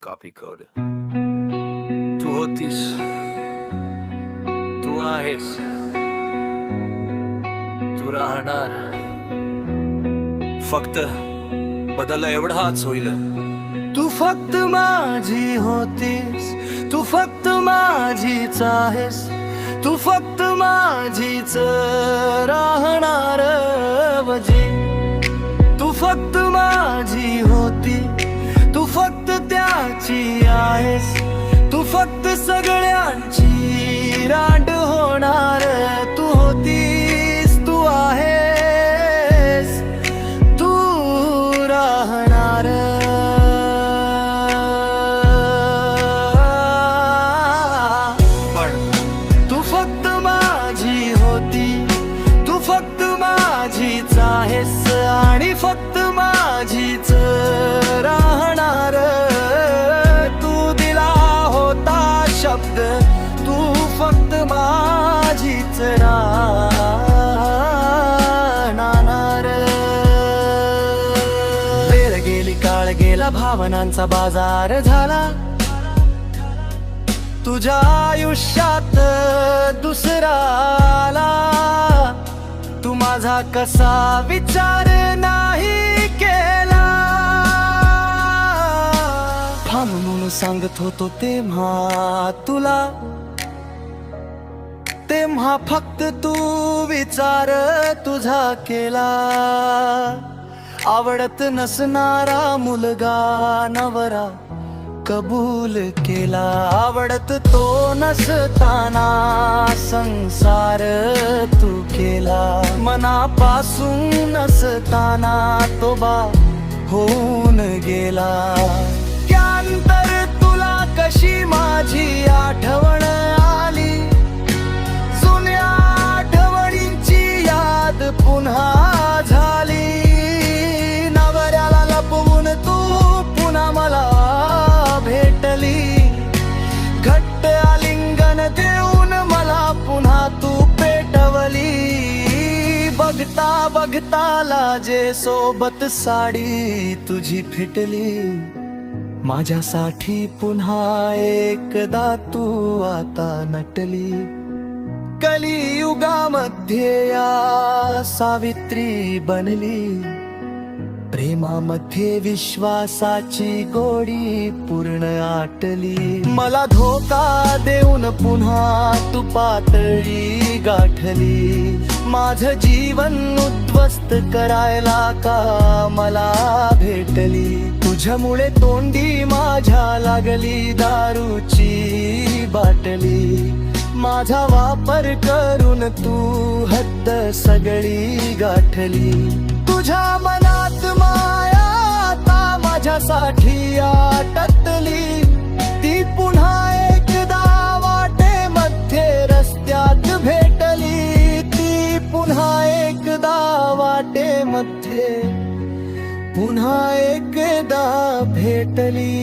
Copy code. तू होतीस, तू आहेस, तू राहणार. फक्त बदल एवढाच होईल. तू फक्त माझी होतीस, तू फक्त माझीच आहेस, तू फक्त माझीच राहणार वजी. तू फक्त माझी होती, तू फक्त त्याची आहेस, तू फक्त सगळ्यांची रांड होणार. तू होतीस, तू आहेस, तू राहणार. पण तू फक्त माझी होती, तू फक्त माझीच आहेस आणि फक्त माझीच राहणार. तू दिला होता शब्द, तू फक्त माझीच राहणार. वेळ गेली, काळ गेला, भावनांचा बाजार झाला. तुझ्या आयुष्यात दुसरा आला. तू माझा कसा विचार नाही केला. थांब म्हणून सांगत होतो तेव्हा तुला, तेव्हा फक्त तू विचार तुझा केला. आवडत नसणारा मुलगा नवरा कबूल केला. आवडत तो नसताना संसार तू केला. मनापासून नसताना तो बा होऊन गेला. त्यानंतर तुला कशी माझी आठवण आली. जुन्या आठवणींची याद पुन्हा झाली. नवऱ्याला लपवून तू पुन्हा मला भेटली. घट्ट आलिंगन देऊन मला पुन्हा तू पेटवली. बघता बघता लाजे सोबत साडी तुझी फिटली. माझ्यासाठी पुन्हा एकदा तू आता नटली. कलियुगामध्ये या सावित्री बनली. प्रेमामध्ये विश्वासाची गोडी पूर्ण आटली. मला धोका देऊन पुन्हा तू पातळी गाठली. माझं जीवन उद्ध्वस्त करायला का मला भेटली. तुझ्यामुळे तोंडी माझ्या लागली दारूची बाटली. माझा वापर करून तू हद्द सगळी गाठली. तुझ्या मनात माया आता माझ्यासाठी आटतली. ती पुन्हा एकदा वाटेमध्ये रस्त्यात भेटली. ती पुन्हा एकदा वाटेमध्ये पुन्हा एकदा भेटली.